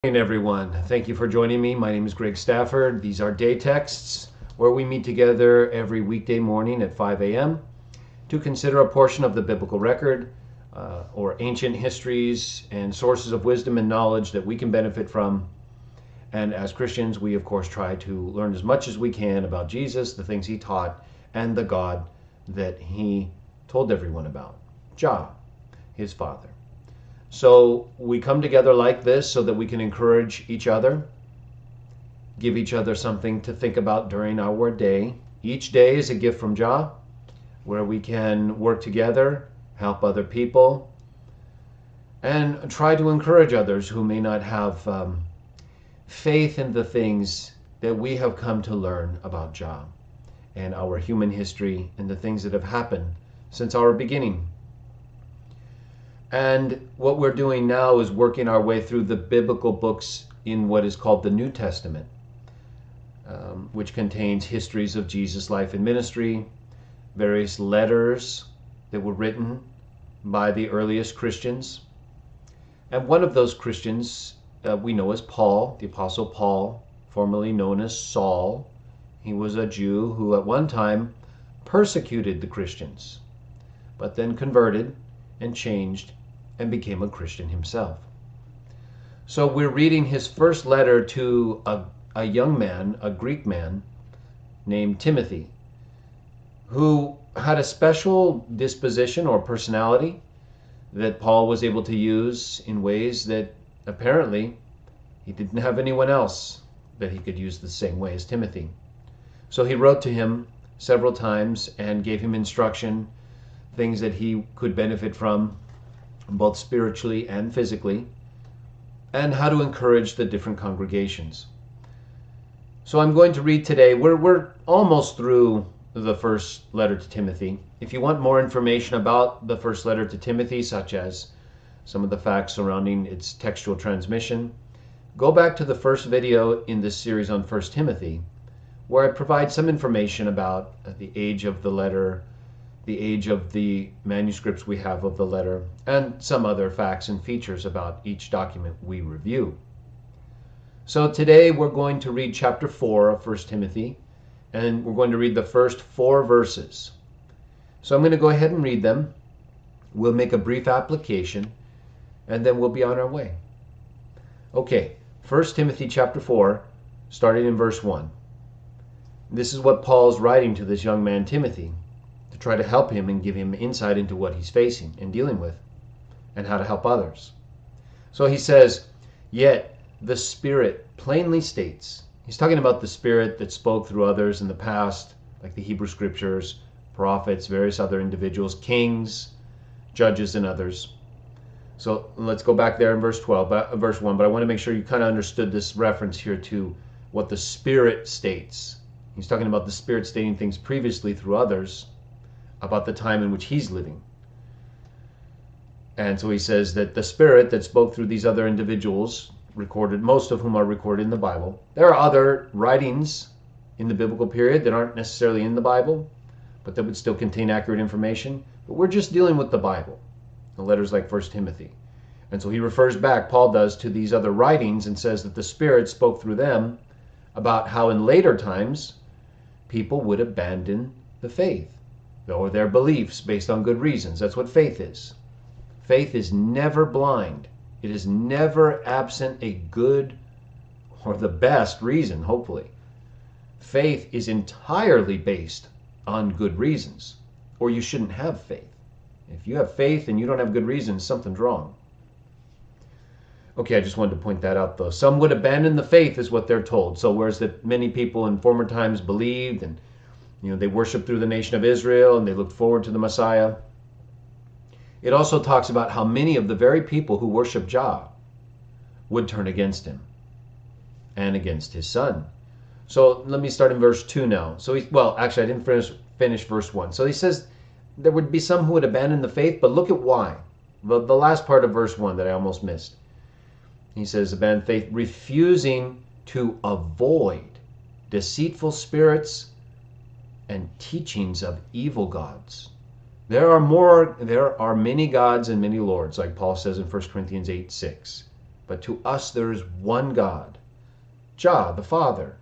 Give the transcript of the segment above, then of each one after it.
Good morning, everyone. Thank you for joining me. My name is Greg Stafford. These are day texts where we meet together every weekday morning at 5 a.m. to consider a portion of the biblical record or ancient histories and sources of wisdom and knowledge that we can benefit from. And as Christians, we of course try to learn as much as we can about Jesus, the things he taught, and the God that he told everyone about, Jah, his Father. So we come together like this so that we can encourage each other, give each other something to think about during our day. Each day is a gift from Jah, where we can work together, help other people, and try to encourage others who may not have faith in the things that we have come to learn about Jah and our human history and the things that have happened since our beginning. And what we're doing now is working our way through the biblical books in what is called the New Testament, which contains histories of Jesus' life and ministry, various letters that were written by the earliest Christians. And one of those Christians we know as Paul, the Apostle Paul, formerly known as Saul. He was a Jew who at one time persecuted the Christians, but then converted and changed and became a Christian himself. So we're reading his first letter to a young man, a Greek man named Timothy, who had a special disposition or personality that Paul was able to use in ways that apparently he didn't have anyone else that he could use the same way as Timothy. So he wrote to him several times and gave him instruction, things that he could benefit from, both spiritually and physically, and how to encourage the different congregations. So I'm going to read today. We're almost through the first letter to Timothy. If you want more information about the first letter to Timothy, such as some of the facts surrounding its textual transmission, go back to the first video in this series on 1 Timothy, where I provide some information about the age of the letter, the age of the manuscripts we have of the letter, and some other facts and features about each document we review. So today we're going to read chapter 4 of 1 Timothy, and we're going to read the first 4 verses. So I'm going to go ahead and read them. We'll make a brief application, and then we'll be on our way. Okay, 1 Timothy chapter 4, starting in verse 1. This is what Paul's writing to this young man Timothy, to try to help him and give him insight into what he's facing and dealing with and how to help others. So he says, "Yet the Spirit plainly states," he's talking about the Spirit that spoke through others in the past, like the Hebrew Scriptures, prophets, various other individuals, kings, judges, and others. So let's go back there in verse 1, but I want to make sure you kind of understood this reference here to what the Spirit states. He's talking about the Spirit stating things previously through others about the time in which he's living. And so he says that the Spirit that spoke through these other individuals, recorded, most of whom are recorded in the Bible. There are other writings in the biblical period that aren't necessarily in the Bible, but that would still contain accurate information. But we're just dealing with the Bible, the letters like 1 Timothy. And so he refers back, Paul does, to these other writings and says that the Spirit spoke through them about how in later times people would abandon the faith or their beliefs based on good reasons. That's what faith is. Faith is never blind. It is never absent a good or the best reason, hopefully. Faith is entirely based on good reasons, or you shouldn't have faith. If you have faith and you don't have good reasons, something's wrong. Okay, I just wanted to point that out though. Some would abandon the faith is what they're told. So whereas that many people in former times believed and they worshiped through the nation of Israel and they looked forward to the Messiah, it also talks about how many of the very people who worship Jah would turn against him and against his son. So let me start in verse 2 now. So I didn't finish verse 1. So he says there would be some who would abandon the faith, but look at why. The last part of verse 1 that I almost missed. He says abandon faith, refusing to avoid deceitful spirits and teachings of evil gods. There are many gods and many lords, like Paul says in 1 Corinthians 8:6. But to us there is one God, Jah, the Father.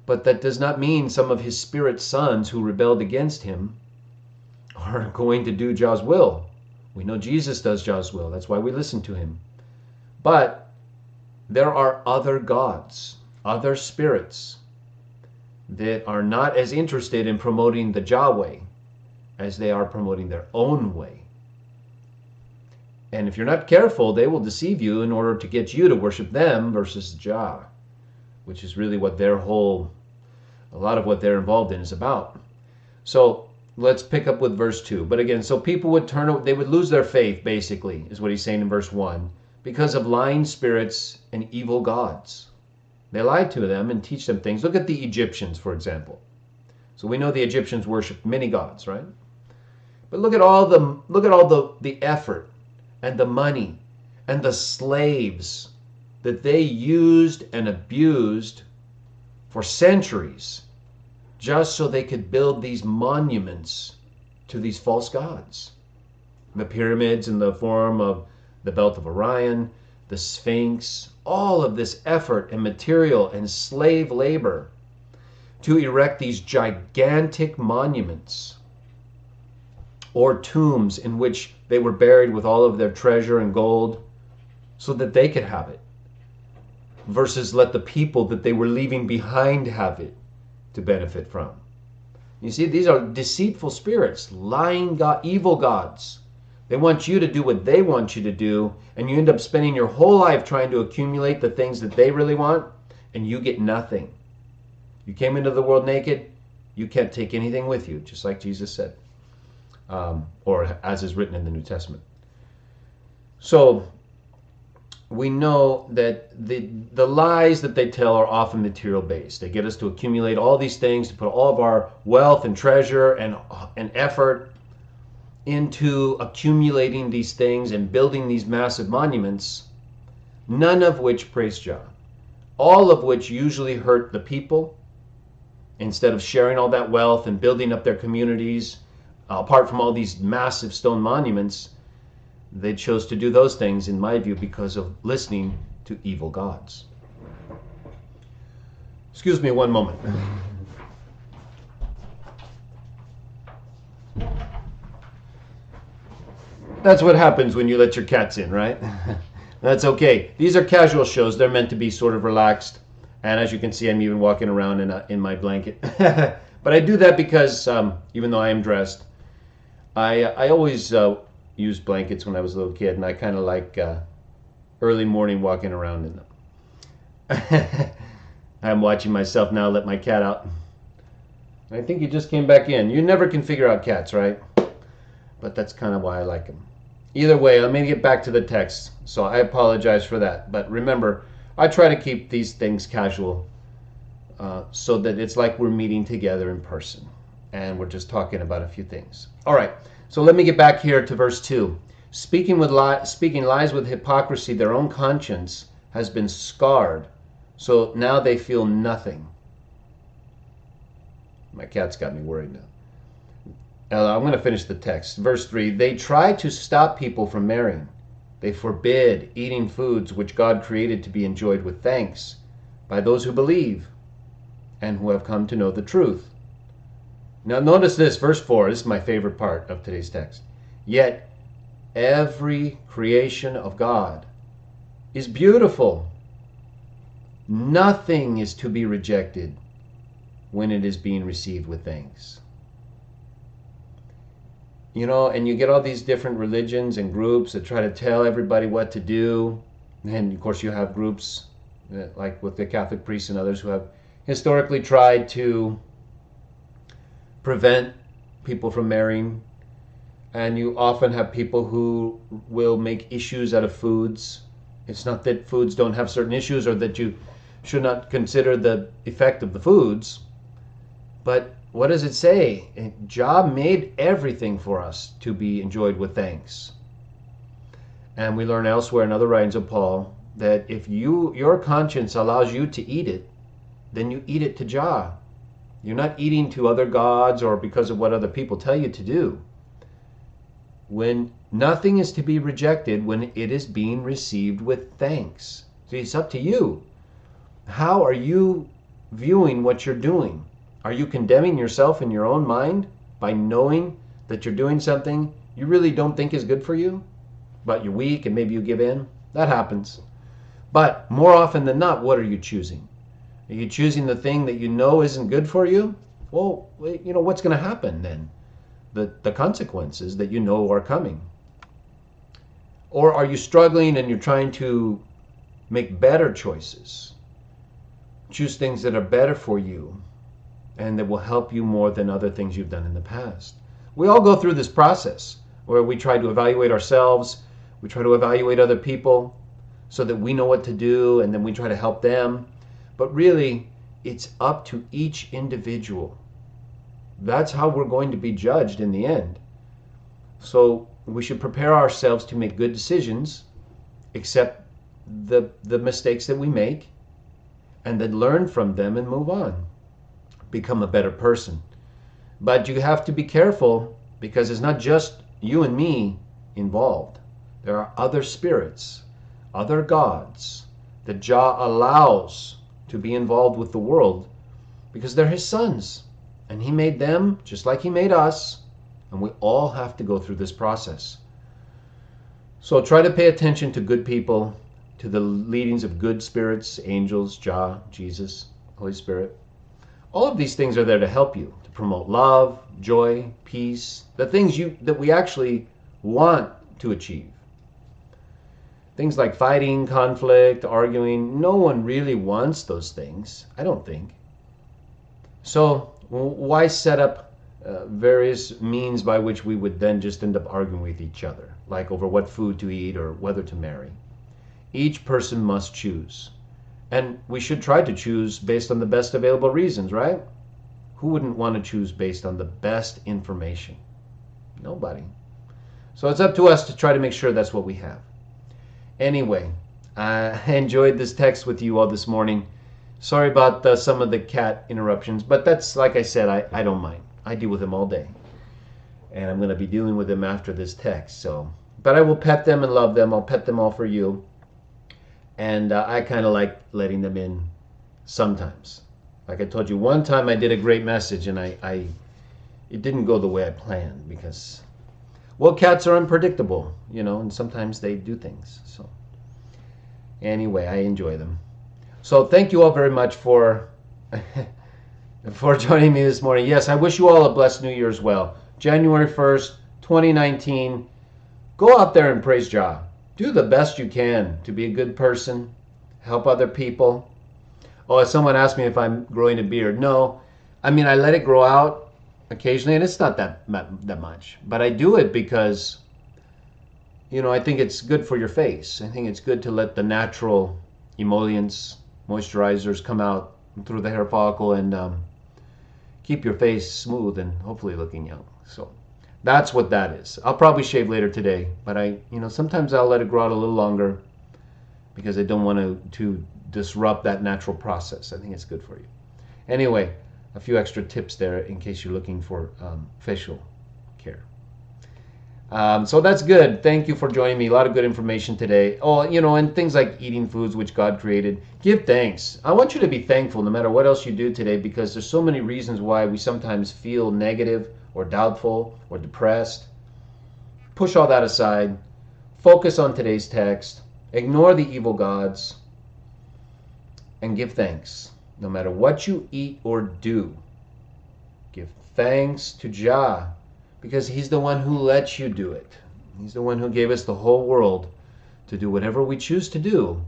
But that does not mean some of his spirit sons who rebelled against him are going to do Jah's will. We know Jesus does Jah's will. That's why we listen to him. But there are other gods, other spirits that are not as interested in promoting the Jah way as they are promoting their own way. And if you're not careful, they will deceive you in order to get you to worship them versus Jah, which is really what a lot of what they're involved in is about. So let's pick up with verse 2. But again, so people would they would lose their faith, basically, is what he's saying in verse 1, because of lying spirits and evil gods. They lied to them and teach them things. Look at the Egyptians, for example. So we know the Egyptians worshiped many gods, right? But look at all the effort and the money and the slaves that they used and abused for centuries just so they could build these monuments to these false gods. The pyramids in the form of the Belt of Orion, the Sphinx, all of this effort and material and slave labor to erect these gigantic monuments or tombs in which they were buried with all of their treasure and gold so that they could have it, versus let the people that they were leaving behind have it to benefit from. You see, these are deceitful spirits, lying evil gods. They want you to do what they want you to do, and you end up spending your whole life trying to accumulate the things that they really want, and you get nothing. You came into the world naked, you can't take anything with you, just like Jesus said, or as is written in the New Testament. So we know that the lies that they tell are often material based. They get us to accumulate all these things, to put all of our wealth and treasure and effort into accumulating these things and building these massive monuments, none of which praise Jah, all of which usually hurt the people. Instead of sharing all that wealth and building up their communities, apart from all these massive stone monuments, they chose to do those things, in my view, because of listening to evil gods. Excuse me one moment. That's what happens when you let your cats in, right? That's okay. These are casual shows. They're meant to be sort of relaxed. And as you can see, I'm even walking around in my blanket. But I do that because even though I am dressed, I always used blankets when I was a little kid, and I kind of like early morning walking around in them. I'm watching myself now let my cat out. I think he just came back in. You never can figure out cats, right? But that's kind of why I like them. Either way, let me get back to the text. So I apologize for that. But remember, I try to keep these things casual so that it's like we're meeting together in person and we're just talking about a few things. All right, so let me get back here to verse 2. Speaking lies with hypocrisy, their own conscience has been scarred, so now they feel nothing. My cat's got me worried now. I'm going to finish the text. Verse 3, they try to stop people from marrying. They forbid eating foods which God created to be enjoyed with thanks by those who believe and who have come to know the truth. Now notice this, verse 4. This is my favorite part of today's text. Yet every creation of God is beautiful. Nothing is to be rejected when it is being received with thanks. You know, and you get all these different religions and groups that try to tell everybody what to do. And of course you have groups like with the Catholic priests and others who have historically tried to prevent people from marrying. And you often have people who will make issues out of foods. It's not that foods don't have certain issues or that you should not consider the effect of the foods. But what does it say? Jah made everything for us to be enjoyed with thanks. And we learn elsewhere in other writings of Paul that if your conscience allows you to eat it, then you eat it to Jah. You're not eating to other gods or because of what other people tell you to do. When Nothing is to be rejected when it is being received with thanks. So it's up to you. How are you viewing what you're doing? Are you condemning yourself in your own mind by knowing that you're doing something you really don't think is good for you, but you're weak and maybe you give in? That happens. But more often than not, what are you choosing? Are you choosing the thing that you know isn't good for you? Well, what's going to happen then? The consequences that you know are coming. Or are you struggling and you're trying to make better choices? Choose things that are better for you and that will help you more than other things you've done in the past. We all go through this process where we try to evaluate ourselves, we try to evaluate other people so that we know what to do, and then we try to help them. But really, it's up to each individual. That's how we're going to be judged in the end. So we should prepare ourselves to make good decisions, accept the mistakes that we make, and then learn from them and move on. Become a better person. But you have to be careful because it's not just you and me involved. There are other spirits, other gods that Jah allows to be involved with the world because they're his sons. And he made them just like he made us. And we all have to go through this process. So try to pay attention to good people, to the leadings of good spirits, angels, Jah, Jesus, Holy Spirit. All of these things are there to help you, to promote love, joy, peace, the things that we actually want to achieve. Things like fighting, conflict, arguing, no one really wants those things, I don't think. So why set up various means by which we would then just end up arguing with each other, like over what food to eat or whether to marry? Each person must choose. And we should try to choose based on the best available reasons, right? Who wouldn't want to choose based on the best information? Nobody. So it's up to us to try to make sure that's what we have. Anyway, I enjoyed this text with you all this morning. Sorry about some of the cat interruptions, but that's, like I said, I don't mind. I deal with them all day. And I'm going to be dealing with them after this text. But I will pet them and love them. I'll pet them all for you. And I kind of like letting them in sometimes. Like I told you, one time I did a great message and it didn't go the way I planned because, well, cats are unpredictable, and sometimes they do things. So anyway, I enjoy them. So thank you all very much for joining me this morning. Yes, I wish you all a blessed New Year as well. January 1st, 2019. Go out there and praise Jah. Do the best you can to be a good person, help other people. Oh, someone asked me if I'm growing a beard. No, I let it grow out occasionally, and it's not that much. But I do it because, I think it's good for your face. I think it's good to let the natural emollients, moisturizers come out through the hair follicle and keep your face smooth and hopefully looking young. So that's what that is. I'll probably shave later today, but sometimes I'll let it grow out a little longer because I don't want to disrupt that natural process. I think it's good for you. Anyway, a few extra tips there in case you're looking for facial care. So that's good. Thank you for joining me. A lot of good information today. Oh, and things like eating foods which God created. Give thanks. I want you to be thankful no matter what else you do today because there's so many reasons why we sometimes feel negative or doubtful or depressed. Push all that aside. Focus on today's text. Ignore the evil gods and give thanks. No matter what you eat or do, give thanks to Jah because he's the one who lets you do it. He's the one who gave us the whole world to do whatever we choose to do.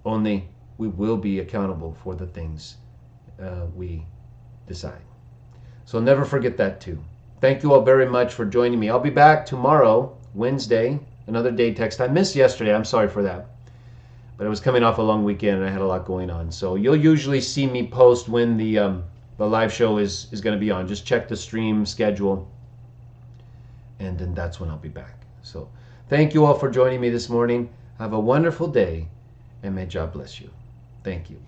Only we will be accountable for the things we decide. So never forget that too. Thank you all very much for joining me. I'll be back tomorrow, Wednesday, another day text. I missed yesterday. I'm sorry for that. But I was coming off a long weekend and I had a lot going on. So you'll usually see me post when the live show is going to be on. Just check the stream schedule. And then that's when I'll be back. So thank you all for joining me this morning. Have a wonderful day and may God bless you. Thank you.